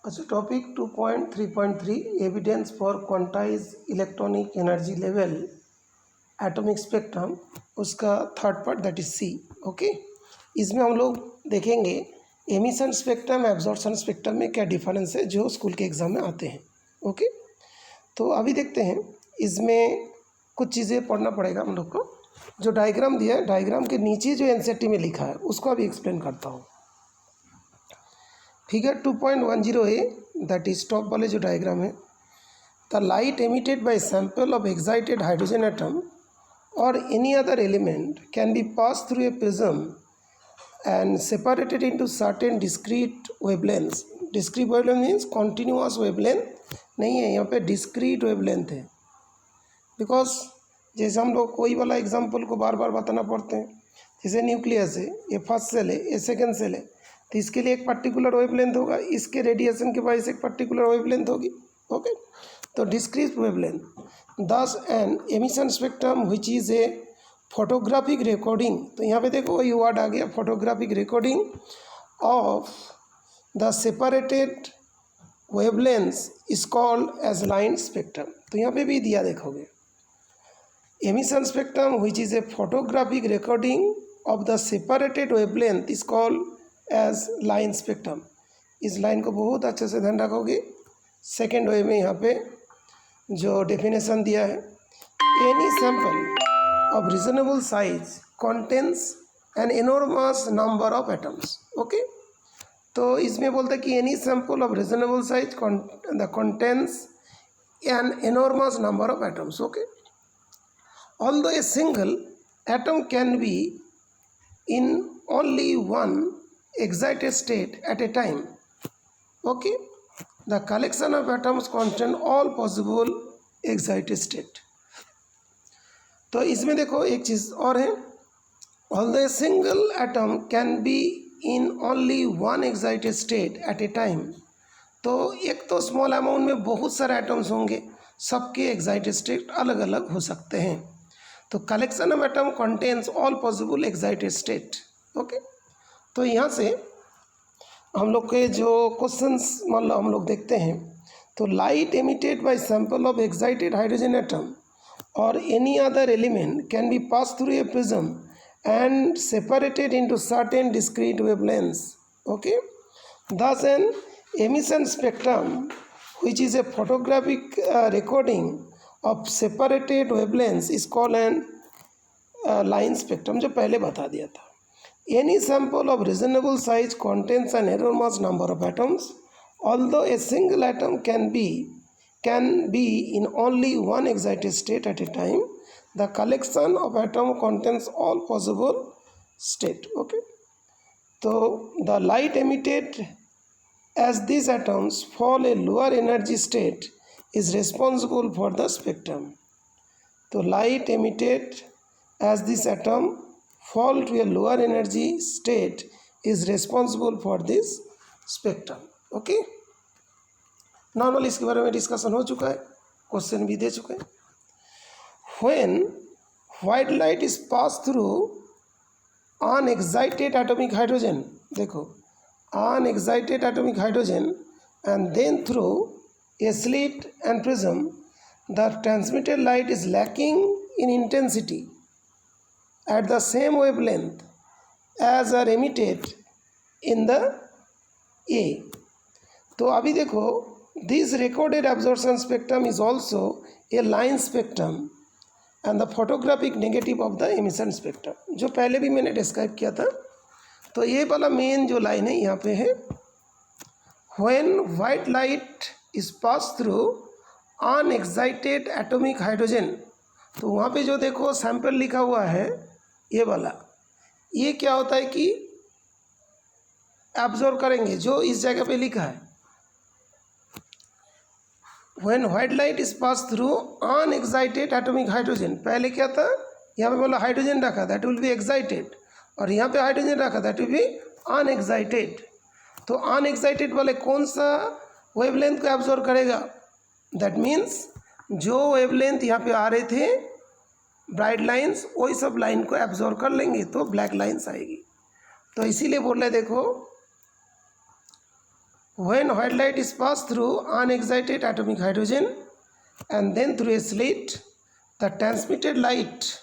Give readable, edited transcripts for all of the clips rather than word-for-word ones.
अच्छा, topic 2.3.3 evidence for quantise electronic energy level atomic spectrum, उसका third part that is C. Okay, इसमें हम लोग देखेंगे एमिशन स्पेक्ट्रम एब्जॉर्प्शन स्पेक्ट्रम में क्या डिफरेंस है जो स्कूल के एग्ज़ाम में आते हैं। ओके, तो अभी देखते हैं, इसमें कुछ चीज़ें पढ़ना पड़ेगा हम लोग को। जो डायग्राम दिया है, डायग्राम के नीचे जो एनसीईआरटी में लिखा है उसको अभी एक्सप्लेन करता हूँ। Figure 2.10 A that is top वाले जो डायग्राम है, the light emitted by sample of excited hydrogen atom और any other element can be pass through a prism and separated into certain discrete wavelengths। discrete wavelength means continuous wavelength नहीं है, यहाँ पे discrete wavelength है। Because जैसे हम लोग कोई वाला एग्जाम्पल को बार बार बताना पड़ते हैं, जैसे न्यूक्लियस है, ये फर्स्ट सेल है, ये सेकेंड सेल है, तो इसके लिए एक पर्टिकुलर वेवलेंथ होगा, इसके रेडिएशन के वजह से एक पर्टिकुलर वेवलेंथ होगी। ओके, तो discrete wavelength. Thus an emission spectrum which is a photographic recording, तो यहाँ पे देखो वही वर्ड आ गया, photographic recording of the separated wavelengths is called as line spectrum. तो यहाँ पे भी दिया देखोगे, emission spectrum which is a photographic recording of the separated wavelength is called as line spectrum. इस लाइन को बहुत अच्छे से ध्यान रखोगे। सेकेंड वे में यहाँ पे जो डेफिनेशन दिया है, any sample of reasonable size contains an enormous number of atoms। Okay, तो इसमें बोलते हैं कि any sample of reasonable size contains an enormous number of atoms। Okay, although a single atom can be in only one excited state at a time, okay, the collection of atoms contain all possible excited state। तो इसमें देखो एक चीज़ और है, although a single atom can be in only one excited state at a time। तो एक तो small amount में बहुत सारे एटम्स होंगे, सबके एक्साइटेड स्टेट अलग अलग हो सकते हैं। तो collection of atom contains all possible excited state. Okay, तो यहाँ से हम लोग के जो क्वेश्चंस मान लो हम लोग देखते हैं, तो light emitted by sample of excited hydrogen atom or any other element can be passed through a prism and separated into certain discrete wavelengths। Okay, thus an emission spectrum which is a photographic recording of separated wavelengths is called an line spectrum, जो पहले बता दिया था। Any sample of reasonable size contains an enormous number of atoms, although a single atom can be in only one excited state at a time, the collection of atom contains all possible state। Okay, so the light emitted as these atoms fall a lower energy state is responsible for the spectrum। तो light emitted as this atom fall to a lower energy state is responsible for this spectrum। okay, normal इसके बारे में discussion हो चुका है, question भी दे चुके हैं। When white light is pass through unexcited atomic hydrogen, देखो unexcited atomic hydrogen and then through a slit and prism, the transmitted light is lacking in intensity at the same wavelength as are emitted in the a. तो अभी देखो, this recorded absorption spectrum is also a line spectrum and the photographic negative of the emission spectrum, जो पहले भी मैंने describe किया था। तो ये वाला मेन जो लाइन है यहाँ पे है, when white light is passed through unexcited atomic hydrogen। तो वहाँ पे जो देखो सैंपल लिखा हुआ है ये वाला, ये क्या होता है कि एब्जॉर्ब करेंगे, जो इस जगह पे लिखा है when white light is passed through unexcited atomic hydrogen, पहले क्या था, यहाँ पे बोला हाइड्रोजन रखा दैट विल बी एक्साइटेड, और यहाँ पे हाइड्रोजन रखा दैट विल बी अनएक्साइटेड। तो अनएक्साइटेड वाले कौन सा वेवलेंथ को एब्जॉर्ब करेगा, दैट मीन्स जो वेवलेंथ यहाँ पे आ रहे थे ब्राइट लाइन्स, वही सब लाइन को एब्जॉर्ब कर लेंगे, तो ब्लैक लाइन्स आएगी। तो इसीलिए बोल रहे देखो When white light is passed through unexcited atomic hydrogen and then through a slit, the transmitted light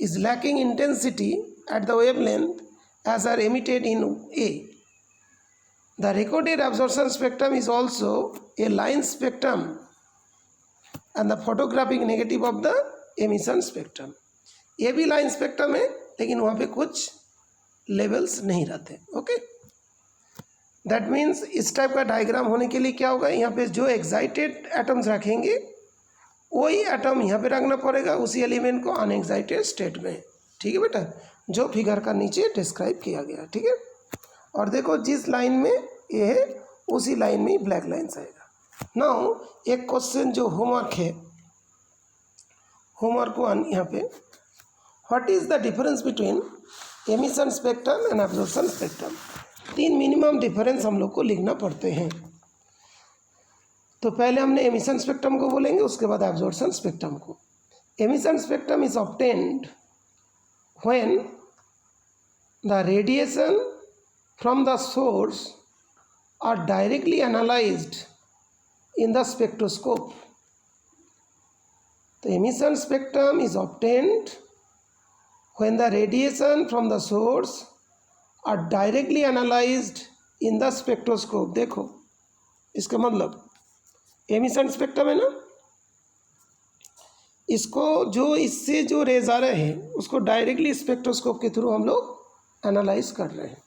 is lacking intensity at the wavelength as are emitted in A. The recorded absorption spectrum is also a line spectrum and the photographic negative of the emission spectrum. ये भी line spectrum है लेकिन वहाँ पे कुछ levels नहीं रहते. Okay, that means इस टाइप का डायग्राम होने के लिए क्या होगा, यहाँ पे जो एक्साइटेड एटम्स रखेंगे वही एटम यहाँ पे रखना पड़ेगा, उसी एलिमेंट को अनएक्साइटेड स्टेट में. ठीक है बेटा, जो फिगर का नीचे डिस्क्राइब किया गया. ठीक है, और देखो जिस लाइन में ये है उसी लाइन में ब्लैक लाइन्स आएगा. नाउ एक क्वेश्चन जो होमवर्क है, होमवर्क 1 यहाँ पे, what is the difference between emission spectrum and absorption spectrum. 3 minimum difference हम लोग को लिखना पड़ते हैं. तो पहले हमने एमिशन स्पेक्ट्रम को बोलेंगे, उसके बाद एब्जॉर्प्शन स्पेक्ट्रम को. Emission spectrum is obtained when the radiation from the source are directly analysed in the spectroscope. The emission spectrum is obtained when the radiation from the source are directly analyzed in the spectroscope. देखो इसका मतलब emission spectrum है ना, इसको जो इससे जो raise आ रहे हैं उसको डायरेक्टली स्पेक्ट्रोस्कोप के थ्रू हम लोग एनालाइज कर रहे हैं.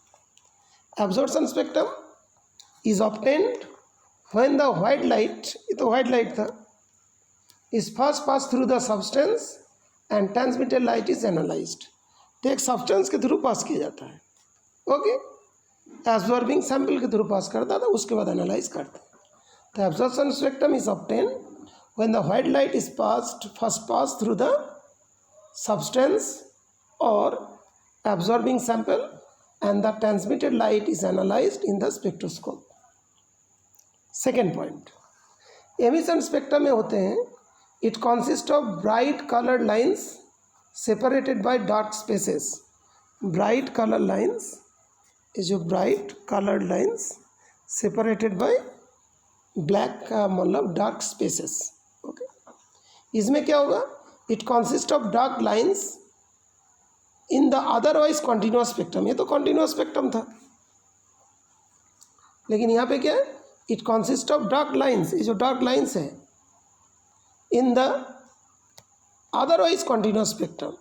Absorption spectrum is obtained when the white light, ये तो व्हाइट लाइट था, is first passed through the substance and transmitted light is analyzed. तो एक सब्सटेंस के थ्रू पास किया जाता है. ओके, एब्जॉर्बिंग सैम्पल के थ्रू पास करता था, उसके बाद एनालाइज करते हैं. तो absorption spectrum is obtain when the white light is first pass through the substance और absorbing sample and the transmitted light is analysed in the spectroscope. Second point, emission spectrum में होते हैं, it consists of bright colored lines separated by dark spaces. Bright color lines is जो bright colored lines separated by black मतलब dark spaces. Okay, इसमें क्या होगा, it consists of dark lines in the otherwise continuous spectrum. ये तो continuous spectrum था, लेकिन यहाँ पे क्या है, it consists of dark lines. ये जो dark lines है in the otherwise continuous spectrum,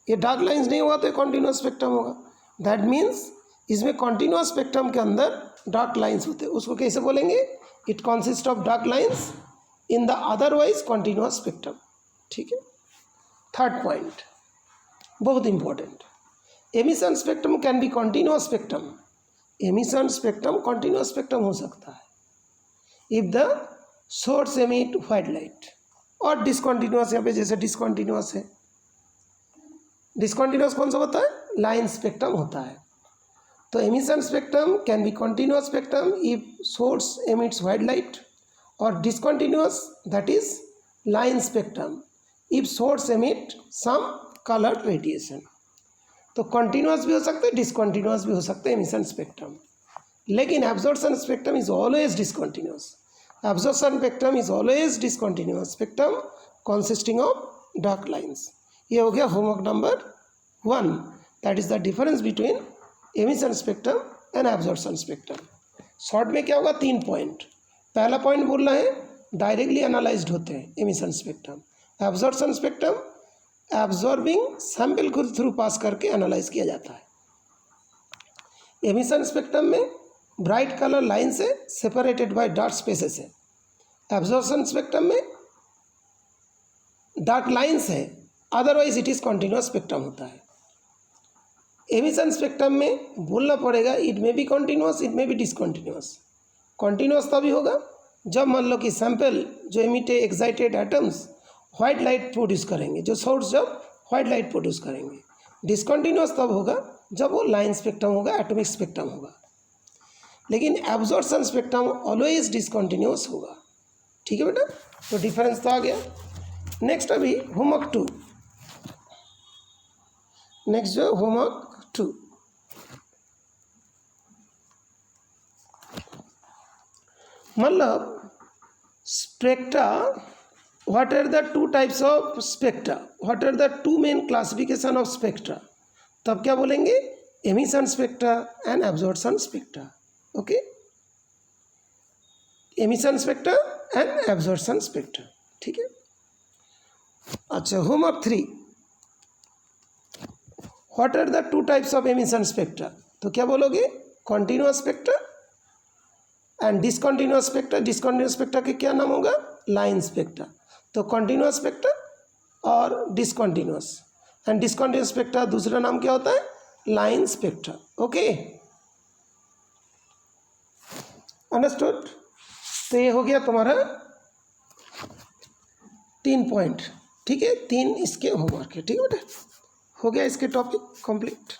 ये डार्क लाइंस नहीं होगा तो ये कॉन्टीन्यूस स्पेक्ट्रम होगा. दैट मीन्स इसमें कॉन्टीन्यूस स्पेक्ट्रम के अंदर डार्क लाइंस होते हैं, उसको कैसे बोलेंगे, it consist of dark lines in the otherwise continuous spectrum. ठीक है. थर्ड पॉइंट बहुत important, emission spectrum can be continuous spectrum. Emission spectrum continuous spectrum हो सकता है if the source emit white light, और डिसकॉन्टीन्यूस यहाँ पे जैसे डिसकॉन्टीन्यूस है, डिसकॉन्टीन्यूस कौन सा होता है, लाइन स्पेक्ट्रम होता है. तो emission spectrum can be continuous spectrum if source emits white light, और discontinuous that is line spectrum if source emit some colour radiation. तो कॉन्टीन्यूस भी हो सकते हैं, डिसकॉन्टीन्यूस भी हो सकते हैं एमिशन स्पेक्ट्रम, लेकिन absorption spectrum is always discontinuous. Absorption spectrum is always discontinuous spectrum consisting of dark lines. ये हो गया homework number 1, that is the difference between emission spectrum and absorption spectrum. Short में क्या होगा, 3 पॉइंट. पहला point बोलना है डायरेक्टली एनालाइज्ड होते हैं emission spectrum. Absorption spectrum absorbing sample को थ्रू पास करके एनालाइज किया जाता है. एमिशन स्पेक्ट्रम में ब्राइट कलर लाइन से सेपरेटेड बाय डार्क स्पेसेस है. एब्जॉर्प्शन स्पेक्ट्रम में डार्क लाइन्स है, otherwise it is continuous spectrum होता है. एमिशन स्पेक्ट्रम में बोलना पड़ेगा it may be continuous, it may be discontinuous. Continuous तभी होगा जब मान लो कि सैंपल जो एमिटे excited atoms white light produce करेंगे, जो सोर्स जब व्हाइट लाइट प्रोड्यूस करेंगे. डिसकॉन्टीन्यूस तब होगा जब वो लाइन स्पेक्ट्रम होगा, एटॉमिक स्पेक्ट्रम होगा. लेकिन एब्जॉर्प्शन स्पेक्ट्रम ऑलवेज डिसकॉन्टीन्यूस होगा. ठीक है बेटा, तो डिफरेंस तो आ गया. नेक्स्ट अभी होमवर्क 2. नेक्स्ट जो होमवर्क 2, मतलब spectra, what are the two types of spectra, what are the two main classification of spectra, तब क्या बोलेंगे, emission spectra and absorption spectra. Okay, emission spectra and absorption spectra, ठीक है। अच्छा, homework 3, what are the two types of emission spectra, तो क्या बोलोगे, continuous spectra and discontinuous spectra. Discontinuous spectra के क्या नाम होगा, लाइन स्पेक्ट्रा। तो कॉन्टिन्यूअस स्पेक्ट्रा और डिसकॉन्टिन्यूअस, एंड डिसकॉन्टिन्यूअस स्पेक्ट्रा दूसरा नाम क्या होता है, लाइन स्पेक्ट्रा। Okay, understood. तो ये हो गया तुम्हारा 3 पॉइंट, ठीक है, 3 इसके होमवर्क है, ठीक है बेटा, हो गया इसके टॉपिक कंप्लीट।